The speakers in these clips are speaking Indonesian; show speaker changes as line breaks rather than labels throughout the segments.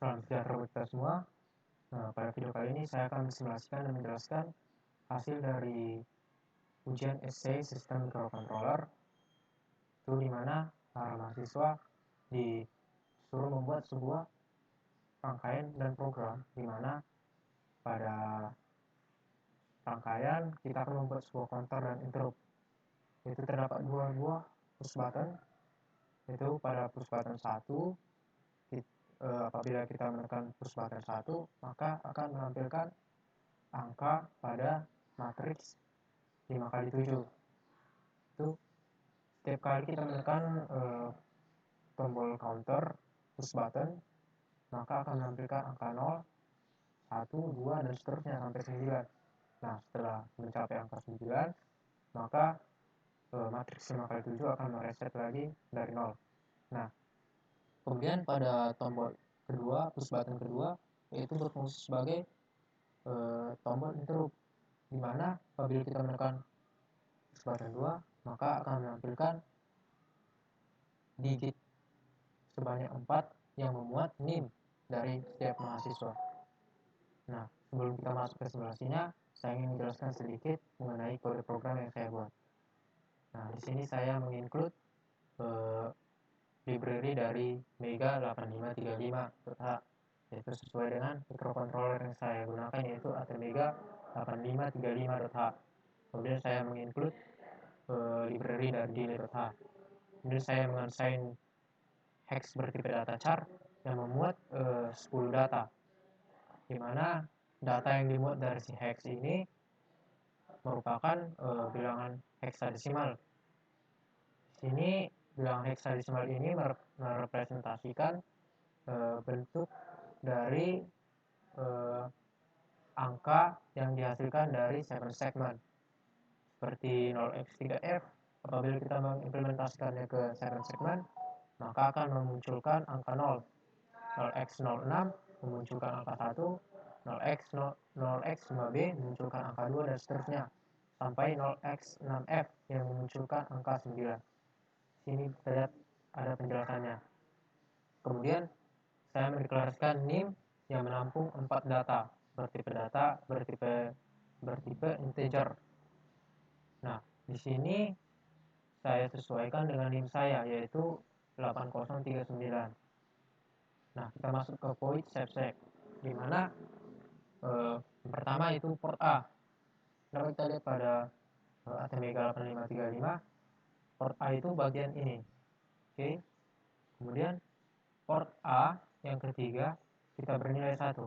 Salam sejahtera buat kita semua. Nah, pada video kali ini saya akan mensimulasikan dan menjelaskan hasil dari ujian essay sistem microcontroller, itu dimana para mahasiswa disuruh membuat sebuah rangkaian dan program, dimana pada rangkaian kita akan membuat sebuah counter dan interrupt. Itu terdapat dua buah push button, yaitu pada push button 1, apabila kita menekan push button 1, maka akan menampilkan angka pada matriks 5x7. Itu setiap kali kita menekan tombol counter push button, maka akan menampilkan angka 0, 1, 2, dan seterusnya sampai 9. Nah, setelah mencapai angka 9, maka matriks 5x7 akan mereset lagi dari 0. Nah, kemudian pada tombol kedua, push button kedua, yaitu berfungsi sebagai tombol interrupt, di mana apabila kita menekan push button 2, maka akan menampilkan digit sebanyak 4 yang memuat NIM dari setiap mahasiswa. Nah, sebelum kita masuk ke simulasinya, saya ingin menjelaskan sedikit mengenai kode program yang saya buat. Nah, di sini saya menginclude library dari Mega 8535.h, yaitu sesuai dengan microcontroller yang saya gunakan, yaitu ATmega 8535.h. Kemudian saya menginclude library dari delay.h. Kemudian saya mengassign hex bertipe data char yang memuat 10 data, di mana data yang dimuat dari si hex ini merupakan bilangan heksadesimal. Di sini bilangan heksadesimal ini merepresentasikan bentuk dari angka yang dihasilkan dari 7 segment, seperti 0x3f. Apabila kita mengimplementasikannya ke 7 segment, maka akan memunculkan angka 0. 0x06 memunculkan angka 1, 0x5b memunculkan angka 2, dan seterusnya sampai 0x6f yang memunculkan angka 9. Sini kita lihat ada penjelasannya. Kemudian saya mendeklarasikan NIM yang menampung 4 data bertipe integer. Nah, di sini saya sesuaikan dengan NIM saya, yaitu 8039. Nah, kita masuk ke void subsec, di mana yang pertama itu port A. Dapat kita lihat pada ATmega 8535, port A itu bagian ini. Oke. Kemudian port A yang ketiga kita bernilai 1.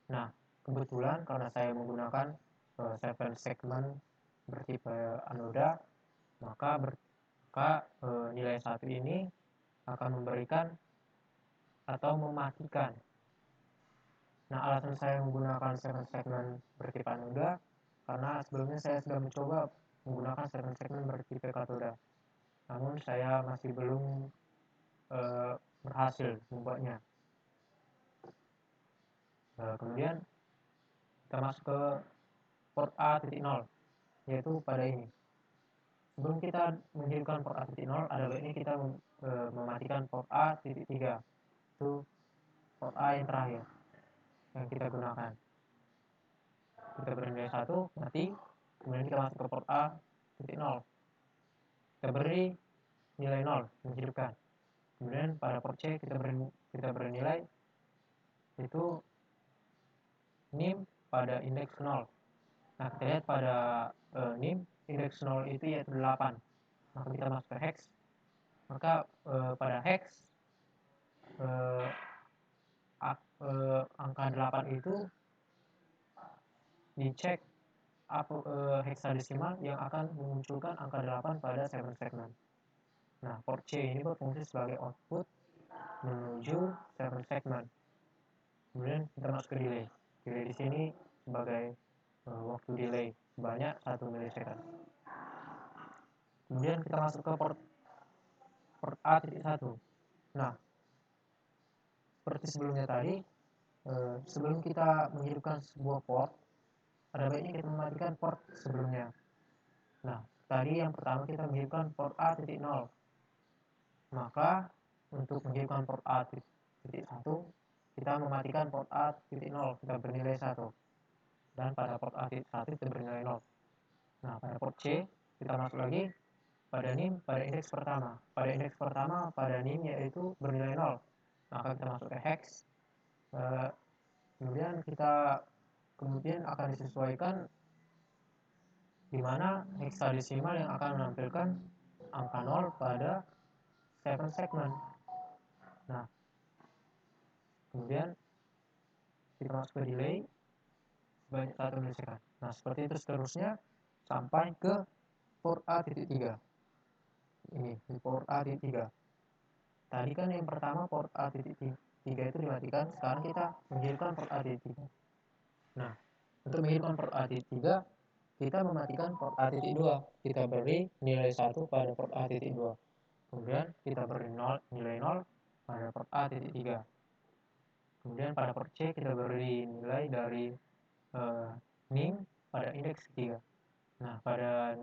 Nah, kebetulan karena saya menggunakan 7 segment bertipe anoda, maka nilai 1 ini akan memberikan atau mematikan. Nah, alasan saya menggunakan 7 segment bertipe anoda karena sebelumnya saya sudah mencoba menggunakan 7 segment bertipe katoda, namun saya masih belum berhasil membuatnya. Kemudian kita masuk ke port A.0, yaitu pada ini. Sebelum kita menghidupkan port A.0, ada baiknya kita mematikan port A.3, itu port A yang terakhir yang kita gunakan. Kita beri nilai 1, mati. Kemudian kita masuk ke port A.0, kita beri nilai 0, menghidupkan. Kemudian pada port C kita beri nilai, itu NIM pada indeks 0. Nah, kita lihat pada NIM indeks 0 itu yaitu 8. Maka kita masuk ke hex. Maka pada hex angka 8 itu dicek heksadesimal yang akan memunculkan angka 8 pada 7 segment. Nah, port C ini berfungsi sebagai output menuju 7 segment. Kemudian kita masuk ke delay. Delay di sini sebagai waktu delay sebanyak 1 milisecond. Kemudian kita masuk ke port A.1. Nah, seperti sebelumnya tadi, sebelum kita menghidupkan sebuah port, ada baiknya kita mematikan port sebelumnya. Nah, tadi yang pertama kita menghidupkan port A.0. Maka untuk menghidupkan port A.1, kita mematikan port A.0, kita bernilai 1, dan pada port A.1 kita bernilai 0. Nah, pada port C kita masuk lagi pada NIM pada indeks pertama. Pada indeks pertama pada NIM yaitu bernilai 0. Maka kita masuk ke hex. Kemudian akan disesuaikan di mana hexadesimal yang akan menampilkan angka 0 pada 7 segment. Nah, kemudian kita masuk ke delay sebanyak 1 milisecond. Nah, seperti itu seterusnya sampai ke port A.3. Ini di port A.3. Tadi kan yang pertama port A.3 itu dimatikan, sekarang kita menghidupkan port A.3. Nah, untuk menghidupkan port A.3 kita mematikan port A.2. Kita beri nilai 1 pada port A.2. Kemudian kita beri nilai 0 pada port A.3. Kemudian pada port C kita beri nilai dari NIM pada indeks ketiga. Nah, pada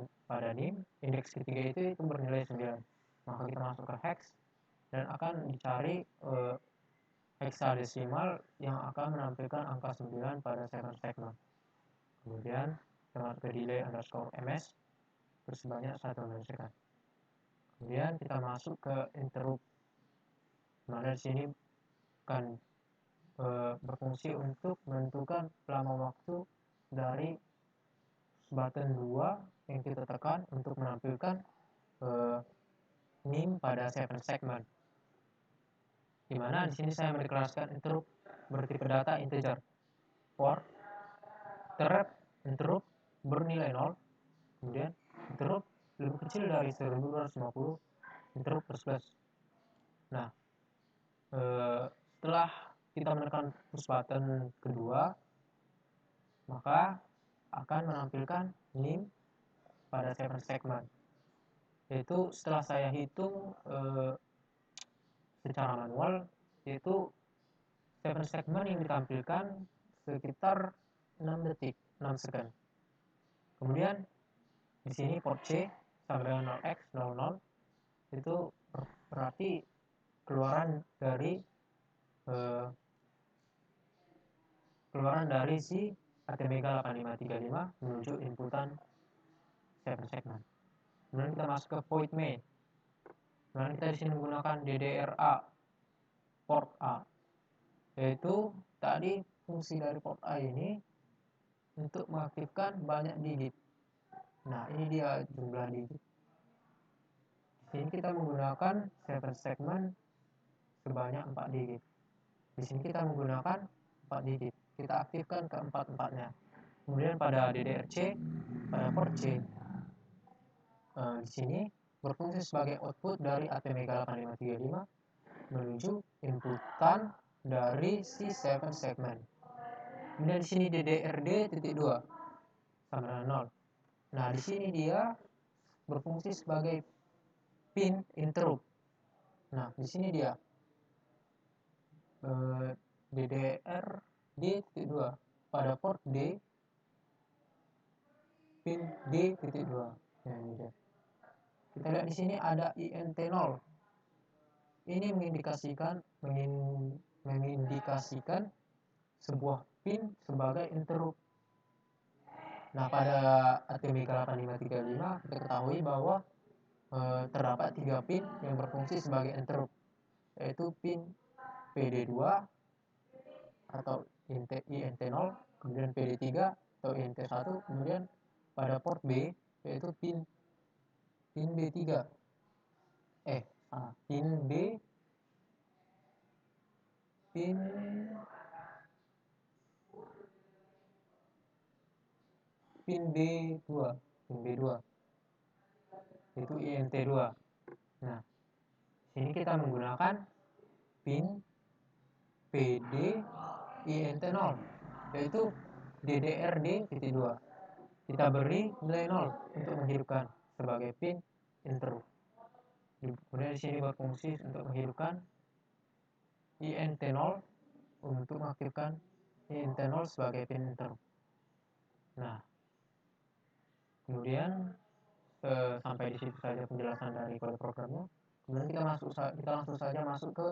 NIM indeks ketiga itu bernilai 9. Maka kita masuk ke hex dan akan dicari hexadesimal yang akan menampilkan angka 9 pada 7 segment. Kemudian kita masuk ke delay underscore ms bersebanyak 1 milisecond. Kemudian kita masuk ke interrupt, mana di sini akan berfungsi untuk menentukan lama waktu dari button 2 yang kita tekan untuk menampilkan NIM pada 7 segment. Dimana di sini saya mendeklarasikan interrupt bertipe data integer. For interrupt bernilai 0, kemudian interrupt lebih kecil dari 1250 interrupt plus. Nah, setelah kita menekan push button kedua, maka akan menampilkan NIM pada 7 segment. Yaitu setelah saya hitung secara manual, yaitu 7 segment yang ditampilkan sekitar 6 detik, 6 second. Kemudian di sini port C sampai dengan 0x00 itu berarti keluaran dari si ATmega 8535 menuju inputan 7 segment. Kemudian kita masuk ke void main. Kemudian kita di sini menggunakan DDRA port A, yaitu tadi fungsi dari port A ini untuk mengaktifkan banyak digit. Nah, ini dia jumlah digit. Di sini kita menggunakan 7 segment sebanyak 4 digit. Di sini kita menggunakan 4 digit. Kita aktifkan keempat-empatnya. Kemudian pada DDRC, pada port C, di sini berfungsi sebagai output dari ATmega 8535 menuju inputan dari si 7 segment. Kemudian di sini DDRD.2 sama dengan 0. Nah, di sini dia berfungsi sebagai pin interrupt. Nah, di sini dia DDRD.2 pada port D, pin D.2. Nah, ini dia. Kita lihat di sini ada INT0. Ini mengindikasikan sebuah pin sebagai interrupt. Nah, pada ATmega 8535 kita ketahui bahwa terdapat 3 pin yang berfungsi sebagai interrupt, yaitu pin PD2 atau INT0, kemudian PD3 atau INT1, kemudian pada port B yaitu pin B3. Pin B, pin B2, itu INT2. Nah, sini kita menggunakan pin PD INT0, yaitu DDRD.2. Kita beri nilai 0 untuk menghidupkan sebagai pin interrupt. Kemudian di sini berfungsi untuk menghidupkan INT0 untuk mengaktifkan INT0 sebagai pin interrupt. Nah, kemudian sampai di situ saja penjelasan dari kode programnya. Kemudian kita langsung saja masuk ke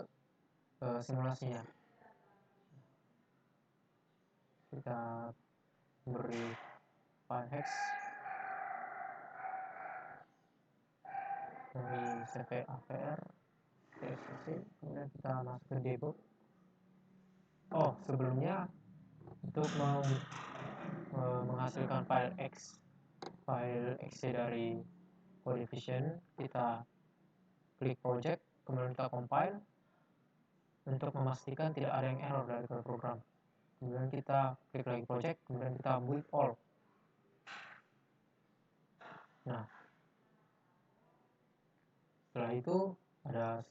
simulasinya. kita beri file hex dari cp-avr txt, kemudian kita masuk ke debug. Sebelumnya untuk menghasilkan file exe dari CodeVision, kita klik project, kemudian kita compile untuk memastikan tidak ada yang error dari program. Kemudian kita klik lagi project, kemudian kita build all. Nah, setelah itu pada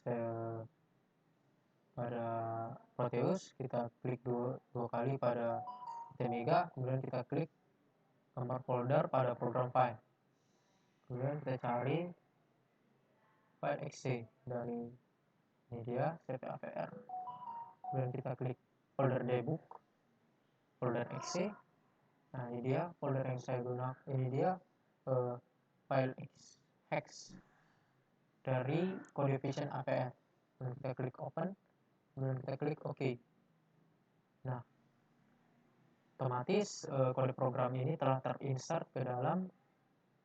Proteus kita klik dua kali pada Tmega, kemudian kita klik gambar folder pada program file, kemudian kita cari file exe dari media cp-avr, kemudian kita klik folder debug, folder exe. Nah, ini dia folder yang saya gunakan, ini dia file hex dari CodeVision APR. Kemudian kita klik open, kemudian kita klik OK. Nah, otomatis kode program ini telah terinsert ke dalam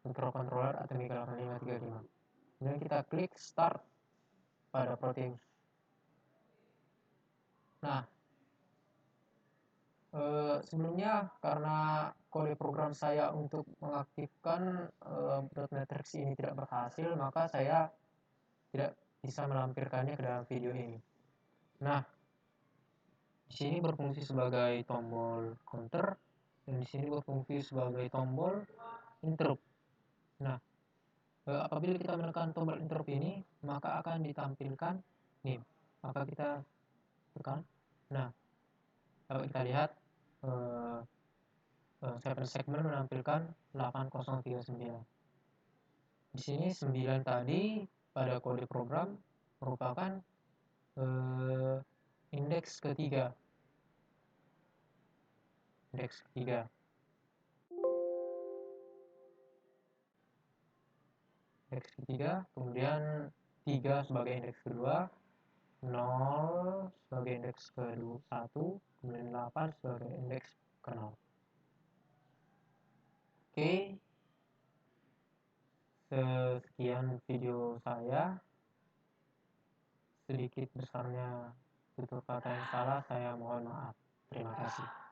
microcontroller Atomica 8535. Kemudian kita klik start pada Proteus. Nah, sebelumnya karena kode program saya untuk mengaktifkan .NET ini tidak berhasil, maka saya tidak bisa melampirkannya ke dalam video ini. Nah, di sini berfungsi sebagai tombol counter dan di sini berfungsi sebagai tombol interrupt. Nah, apabila kita menekan tombol interrupt ini, maka akan ditampilkan nih. Maka kita tekan. Nah, kalau kita lihat segmen menampilkan 8039. Di sini 9 tadi pada kode program merupakan indeks ketiga. Kemudian 3 sebagai indeks kedua, 0 sebagai indeks ke-1, kemudian 8 sebagai indeks ke-0. Oke, sekian video saya. Sedikit besarnya tutur kata yang salah, saya mohon maaf. Terima kasih.